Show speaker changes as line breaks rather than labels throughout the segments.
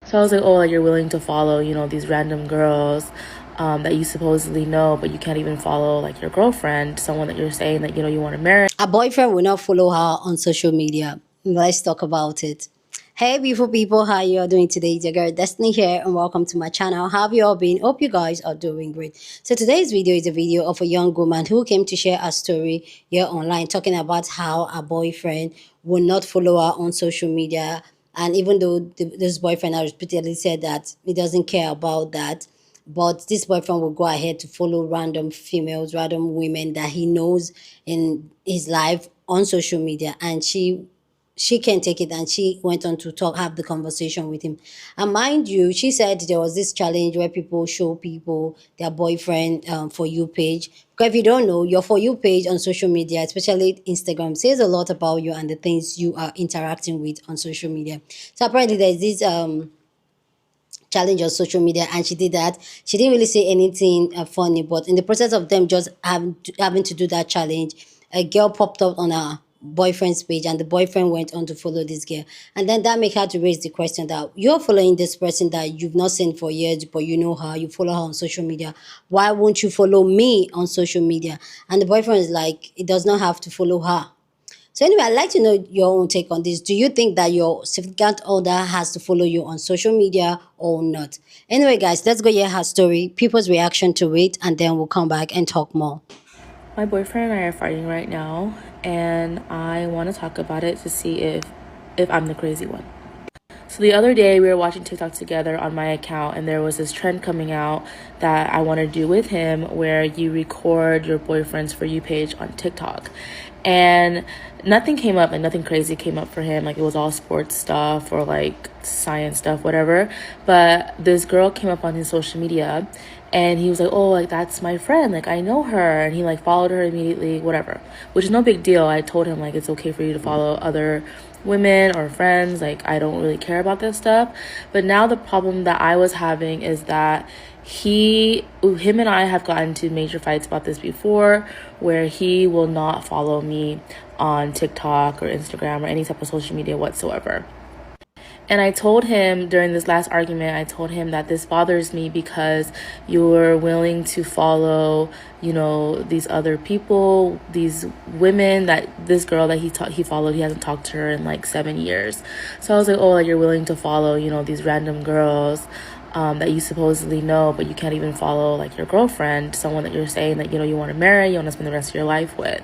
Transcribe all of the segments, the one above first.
So I was like, oh, like you're willing to follow, these random girls that you supposedly know, but you can't even follow like your girlfriend, someone that you're saying that, you want to marry.
Her boyfriend will not follow her on social media. Let's talk about it. Hey beautiful people, how you all doing today? It's your girl Destiny here and welcome to my channel. How have you all been? Hope you guys are doing great. So today's video is a video of a young woman who came to share her story here online, talking about how her boyfriend will not follow her on social media. And even though this boyfriend has repeatedly said that he doesn't care about that, but this boyfriend will go ahead to follow random females, random women that he knows in his life on social media, and she can't take it, and she went on to have the conversation with him. And mind you, she said there was this challenge where people show people their boyfriend for you page, because if you don't know, your for you page on social media, especially Instagram, says a lot about you and the things you are interacting with on social media. So apparently there's this challenge on social media, and she did that. She didn't really say anything funny, but in the process of them just having to do that challenge, a girl popped up on her boyfriend's page, and the boyfriend went on to follow this girl. And then that made her to raise the question that you're following this person that you've not seen for years, but you know her, you follow her on social media. Why won't you follow me on social media? And the boyfriend is like, it does not have to follow her. So anyway, I'd like to know your own take on this. Do you think that your significant other has to follow you on social media or not? Anyway, guys, let's go hear her story, people's reaction to it, and then we'll come back and talk more.
My boyfriend and I are fighting right now, and I want to talk about it to see if I'm the crazy one. So the other day we were watching TikTok together on my account, and there was this trend coming out that I want to do with him where you record your boyfriend's For You page on TikTok. And nothing came up, like nothing crazy came up for him. Like it was all sports stuff or like science stuff, whatever. But this girl came up on his social media, and he was like, oh, like that's my friend, like I know her. And he like followed her immediately, whatever, which is no big deal. I told him like it's okay for you to follow other women or friends, like I don't really care about this stuff. But now the problem that I was having is that him and I have gotten into major fights about this before, where he will not follow me on TikTok or Instagram or any type of social media whatsoever. And I told him during this last argument, I told him that this bothers me because you're willing to follow, these other people, these women, that this girl that he followed, he hasn't talked to her in like 7 years. So I was like, oh, like you're willing to follow, these random girls that you supposedly know, but you can't even follow like your girlfriend, someone that you're saying that, you want to marry, you want to spend the rest of your life with.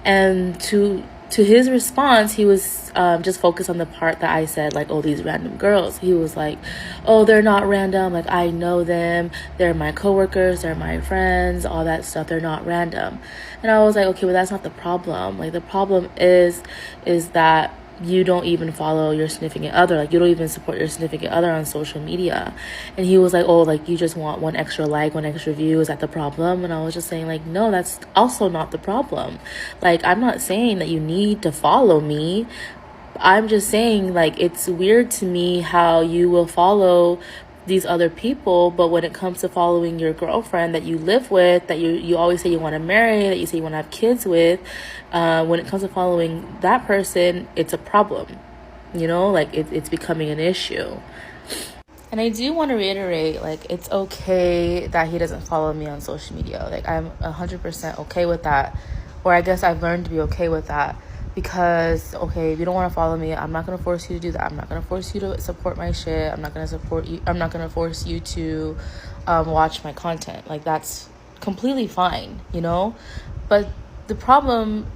And to his response, he was just focused on the part that I said, like, oh, these random girls. He was like, oh, they're not random. Like, I know them. They're my coworkers. They're my friends, all that stuff. They're not random. And I was like, okay, well, that's not the problem. Like, the problem is that you don't even follow your significant other. Like, you don't even support your significant other on social media. And he was like, oh, like you just want one extra like, one extra view. Is that the problem? And I was just saying, like, no, that's also not the problem. Like, I'm not saying that you need to follow me. I'm just saying, like, it's weird to me how you will follow these other people, but when it comes to following your girlfriend that you live with, that you always say you want to marry, that you say you want to have kids with, when it comes to following that person, it's a problem. Like it's becoming an issue. And I do want to reiterate, like, it's okay that he doesn't follow me on social media. Like, I'm 100% okay with that. Or I guess I've learned to be okay with that. Because, okay, if you don't want to follow me, I'm not going to force you to do that. I'm not going to force you to support my shit. I'm not going to force you to watch my content. Like, that's completely fine, But the problem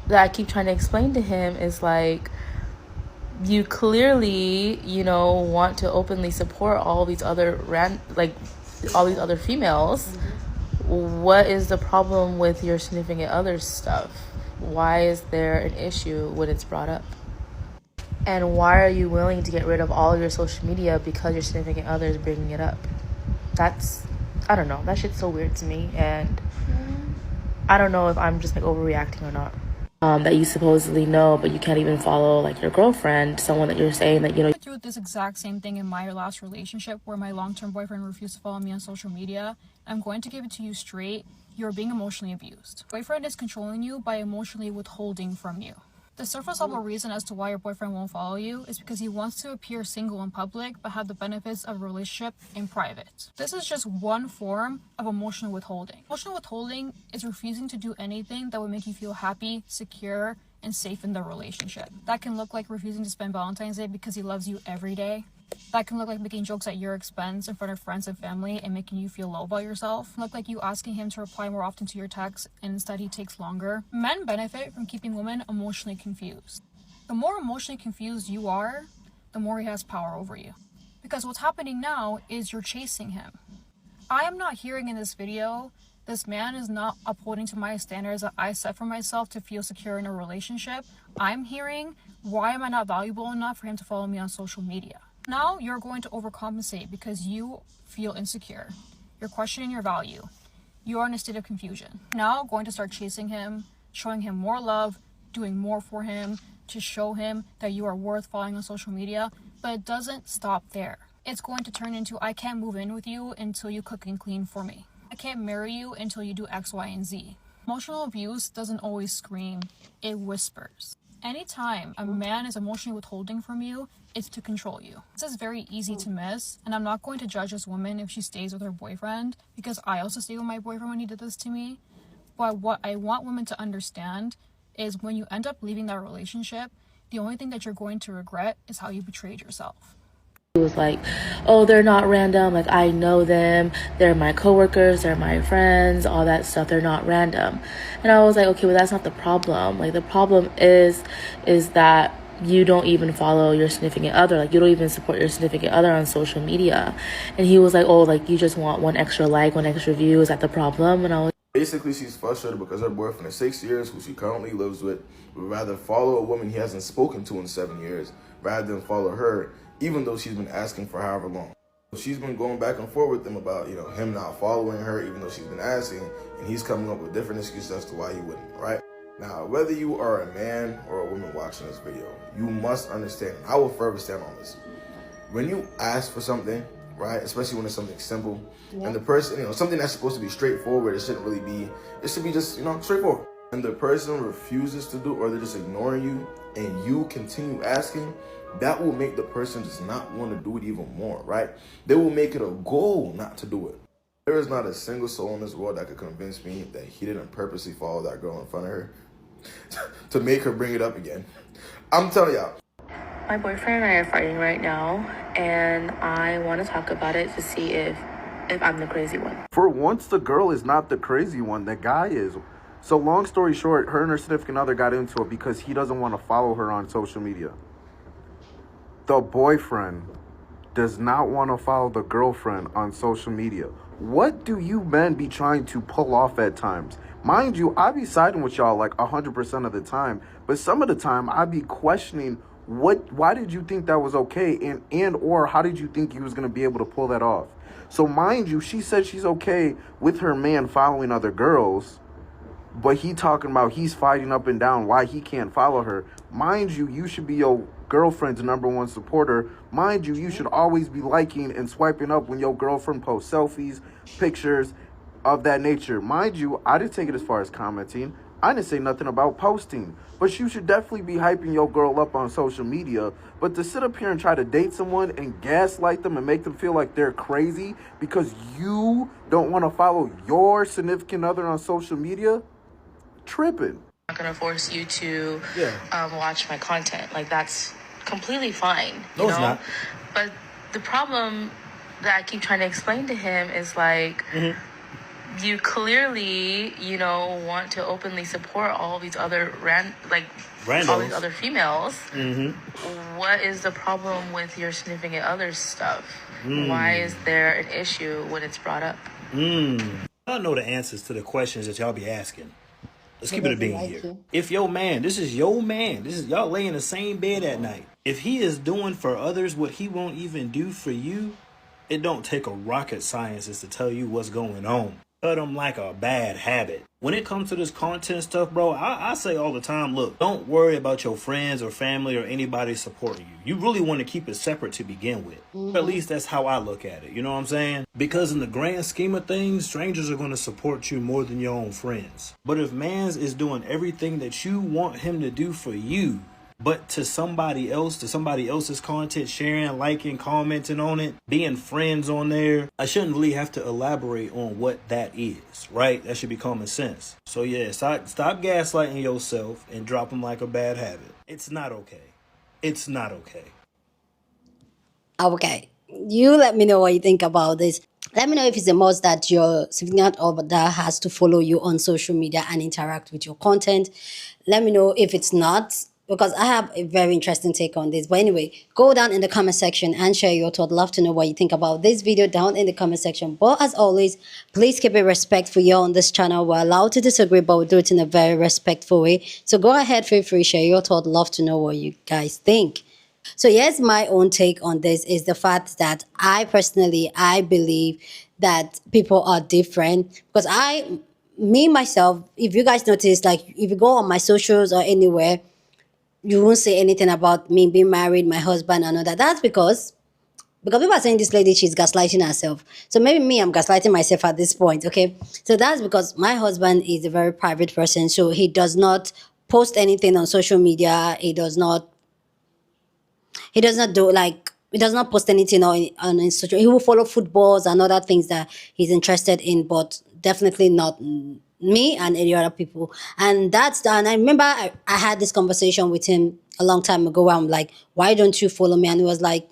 that I keep trying to explain to him is, like, you clearly, want to openly support all these other all these other females. What is the problem with your significant other stuff? Why is there an issue when it's brought up? And why are you willing to get rid of all of your social media because your significant other is bringing it up? I don't know. That shit's so weird to me, and I don't know if I'm just like overreacting or not. That you supposedly know, but you can't even follow like your girlfriend, someone that you're saying that,
I went through this exact same thing in my last relationship where my long-term boyfriend refused to follow me on social media. I'm going to give it to you straight. You're being emotionally abused. Boyfriend is controlling you by emotionally withholding from you. The surface level reason as to why your boyfriend won't follow you is because he wants to appear single in public but have the benefits of a relationship in private. This is just one form of emotional withholding. Emotional withholding is refusing to do anything that would make you feel happy, secure, and safe in the relationship. That can look like refusing to spend Valentine's Day because he loves you every day. That can look like making jokes at your expense in front of friends and family and making you feel low about yourself. Look like you asking him to reply more often to your texts and instead he takes longer. Men benefit from keeping women emotionally confused. The more emotionally confused you are, the more he has power over you. Because what's happening now is you're chasing him. I am not hearing in this video, this man is not upholding to my standards that I set for myself to feel secure in a relationship. I'm hearing, why am I not valuable enough for him to follow me on social media? Now you're going to overcompensate because you feel insecure. You're questioning your value. You are in a state of confusion. Now going to start chasing him, showing him more love, doing more for him to show him that you are worth following on social media. But it doesn't stop there. It's going to turn into, I can't move in with you until you cook and clean for me. I can't marry you until you do X, Y, and Z. Emotional abuse doesn't always scream, it whispers. Anytime a man is emotionally withholding from you, it's to control you. This is very easy to miss, and I'm not going to judge this woman if she stays with her boyfriend, because I also stayed with my boyfriend when he did this to me. But what I want women to understand is when you end up leaving that relationship, the only thing that you're going to regret is how you betrayed yourself.
He was like, oh, they're not random. Like, I know them. They're my coworkers. They're my friends. All that stuff. They're not random. And I was like, okay, well, that's not the problem. Like, the problem is that you don't even follow your significant other. Like, you don't even support your significant other on social media. And he was like, oh, like, you just want one extra like, one extra view. Is that the problem? And I was
Basically, she's frustrated because her boyfriend of 6 years, who she currently lives with, would rather follow a woman he hasn't spoken to in 7 years rather than follow her, even though she's been asking for however long. She's been going back and forth with him about, him not following her, even though she's been asking, and he's coming up with different excuses as to why he wouldn't, right? Now, whether you are a man or a woman watching this video, you must understand, and I will further stand on this. When you ask for something, right, especially when it's something simple, and the person, something that's supposed to be straightforward, it shouldn't really be, it should be just, straightforward. And the person refuses to do, or they're just ignoring you, and you continue asking, that will make the person just not want to do it even more, right? They will make it a goal not to do it. There is not a single soul in this world that could convince me that he didn't purposely follow that girl in front of her to make her bring it up again. I'm telling y'all.
My boyfriend and I are fighting right now, and I want to talk about it to see if I'm the crazy one.
For once, the girl is not the crazy one, the guy is. So long story short, her and her significant other got into it because he doesn't want to follow her on social media. The boyfriend does not want to follow the girlfriend on social media. What do you men be trying to pull off at times? Mind you, I be siding with y'all like 100% of the time, but some of the time I be questioning why did you think that was okay, and or how did you think you was going to be able to pull that off? So mind you, she said she's okay with her man following other girls, but he talking about he's fighting up and down why he can't follow her. Mind you, you should be your girlfriend's #1 supporter. Mind you, you should always be liking and swiping up when your girlfriend posts selfies, pictures of that nature. Mind you, I didn't take it as far as commenting. I didn't say nothing about posting. But you should definitely be hyping your girl up on social media. But to sit up here and try to date someone and gaslight them and make them feel like they're crazy because you don't want to follow your significant other on social media, tripping.
I'm not going to force you to watch my content. Like, that's completely fine.
No, it's not.
But the problem that I keep trying to explain to him is like, you clearly, want to openly support all these other all these other females. What is the problem with your significant other stuff? Why is there an issue when it's brought up?
I know the answers to the questions that y'all be asking. Let's keep it a bean here. If your man, this is your man, this is y'all lay in the same bed at night. If he is doing for others what he won't even do for you, it don't take a rocket scientist to tell you what's going on. Cut them like a bad habit. When it comes to this content stuff, bro, I say all the time, look, don't worry about your friends or family or anybody supporting you. You really want to keep it separate to begin with. At least that's how I look at it. You know what I'm saying? Because in the grand scheme of things, strangers are going to support you more than your own friends. But if mans is doing everything that you want him to do for you, but to somebody else, to somebody else's content, sharing, liking, commenting on it, being friends on there, I shouldn't really have to elaborate on what that is, right? That should be common sense. So yeah, stop gaslighting yourself and drop them like a bad habit. It's not okay. It's not okay.
Okay, you let me know what you think about this. Let me know if it's a must that your significant other has to follow you on social media and interact with your content. Let me know if it's not, because I have a very interesting take on this. But anyway, go down in the comment section and share your thought. Love to know what you think about this video down in the comment section. But as always, please keep it respectful here on this channel. We're allowed to disagree, but we do it in a very respectful way. So go ahead, feel free, share your thought. Love to know what you guys think. So here's my own take on this is the fact that I believe that people are different, because me myself, if you guys notice, like if you go on my socials or anywhere, you won't say anything about me being married, my husband and all that. That's because people are saying this lady, she's gaslighting herself. So maybe me, I'm gaslighting myself at this point, okay? So that's because my husband is a very private person. So he does not post anything on social media. He does not do like he does not post anything on Instagram. He will follow footballs and other things that he's interested in, but definitely not me and any other people. And I remember I had this conversation with him a long time ago where I'm like, why don't you follow me? And he was like,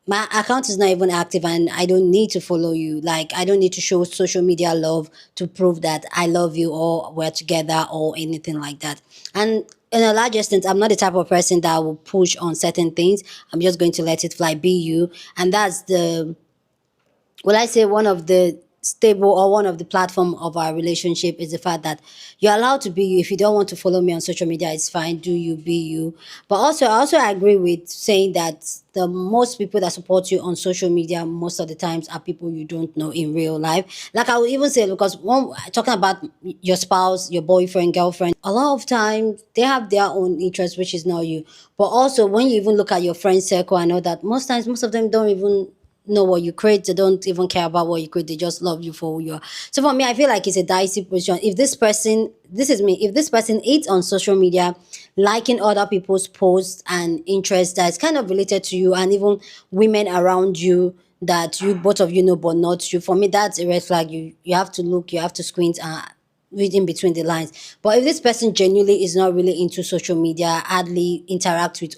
my account is not even active and I don't need to follow you. Like, I don't need to show social media love to prove that I love you or we're together or anything like that. And in a large extent, I'm not the type of person that will push on certain things. I'm just going to let it fly, be you. And that's I say one of the stable or one of the platform of our relationship is the fact that you're allowed to be you. If you don't want to follow me on social media, it's fine. Do you, be you. But also I agree with saying that the most people that support you on social media most of the times are people you don't know in real life. Like I would even say, because when talking about your spouse, your boyfriend, girlfriend, a lot of times they have their own interest, which is not you. But also when you even look at your friend circle, I know that most times most of them don't even know what you create. They don't even care about what you create. They just love you for who you are. So for me, I feel like it's a dicey position. If this person, this is me, if this person is on social media, liking other people's posts and interests that's kind of related to you, and even women around you that you both of you know but not you, for me that's a red flag. You have to look, you have to squint and read in between the lines. But if this person genuinely is not really into social media, hardly interact with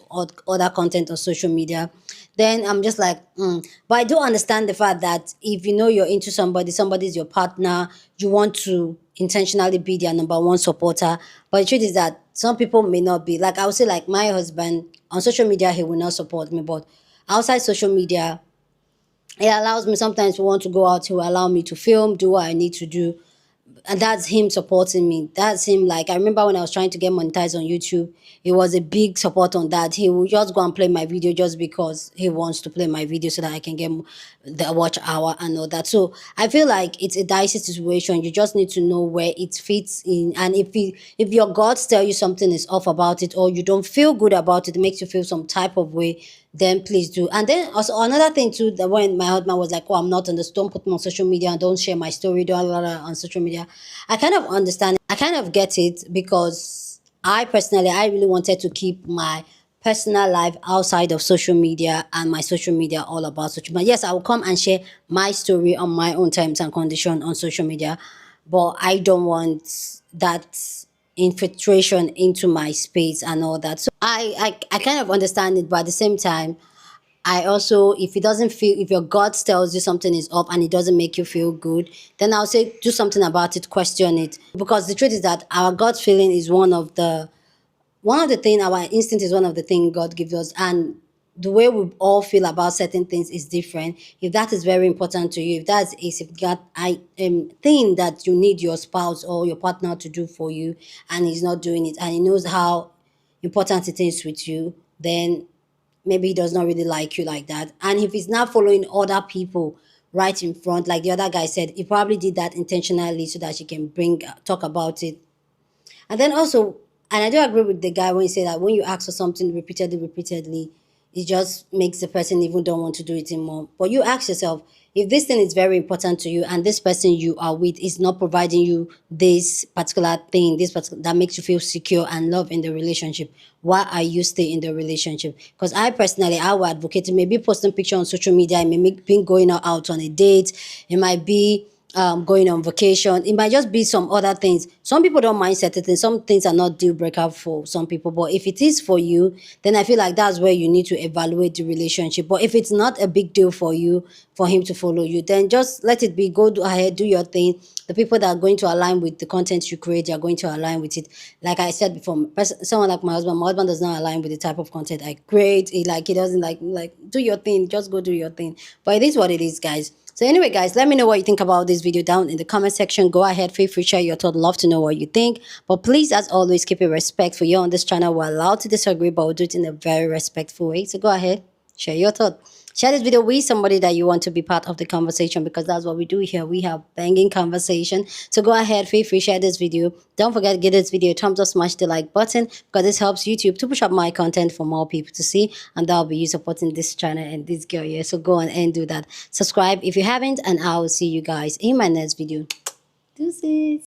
other content on social media, then I'm just like, But I do understand the fact that if you know you're into somebody, somebody's your partner, you want to intentionally be their number one supporter. But the truth is that some people may not be. Like I would say, like my husband on social media, he will not support me, but outside social media, it allows me sometimes to want to go out, to allow me to film, do what I need to do, and that's him supporting me. That's him. Like I remember when I was trying to get monetized on YouTube, it was a big support on that. He will just go and play my video just because he wants to play my video so that I can get the watch hour and all that. So I feel like it's a dicey situation. You just need to know where it fits in, and if your gods tell you something is off about it, or you don't feel good about it, it makes you feel some type of way, then please do. And then also another thing too, that when my husband was like, "Oh, I'm not on this. Don't put me on social media. Don't share my story. Don't blah, blah, blah, on social media." I kind of understand. I kind of get it, because I personally, I really wanted to keep my personal life outside of social media, and my social media all about social media. Yes, I will come and share my story on my own terms and condition on social media, but I don't want that infiltration into my space and all that. So I kind of understand it, but at the same time, I also, if it doesn't feel, if your gut tells you something is up and it doesn't make you feel good, then I'll say do something about it, question it. Because the truth is that our gut feeling is one of the thing, our instinct is one of the thing God gives us, and the way we all feel about certain things is different. If that is very important to you, if that's a significant thing that you need your spouse or your partner to do for you, and he's not doing it, and he knows how important it is with you, then maybe he does not really like you like that. And if he's not following other people right in front. Like the other guy said, he probably did that intentionally so that she can bring talk about it. And then also, and I do agree with the guy when he said that when you ask for something repeatedly, it just makes the person even don't want to do it anymore. But you ask yourself, if this thing is very important to you and this person you are with is not providing you this particular thing, that makes you feel secure and love in the relationship, why are you still in the relationship? Because I personally, I would advocate maybe posting picture on social media, it may be going out on a date, it might be going on vacation. It might just be some other things. Some people don't mind certain things. Some things are not deal breaker for some people. But if it is for you, then I feel like that's where you need to evaluate the relationship. But if it's not a big deal for you, for him to follow you, then just let it be. Go ahead, do your thing. The people that are going to align with the content you create, they are going to align with it. Like I said before, someone like my husband does not align with the type of content I create. He doesn't like do your thing. Just go do your thing. But it is what it is, guys. So anyway, guys, let me know what you think about this video down in the comment section. Go ahead, feel free to share your thought. Love to know what you think. But please, as always, keep it respectful. You're on this channel. We're allowed to disagree, but we'll do it in a very respectful way. So go ahead, share your thought. Share this video with somebody that you want to be part of the conversation, because that's what we do here. We have banging conversation. So go ahead, feel free, share this video. Don't forget to give this video a thumbs up, smash the like button, because this helps YouTube to push up my content for more people to see, and that'll be you supporting this channel and this girl here. So go on and do that. Subscribe if you haven't, and I will see you guys in my next video. Deuces.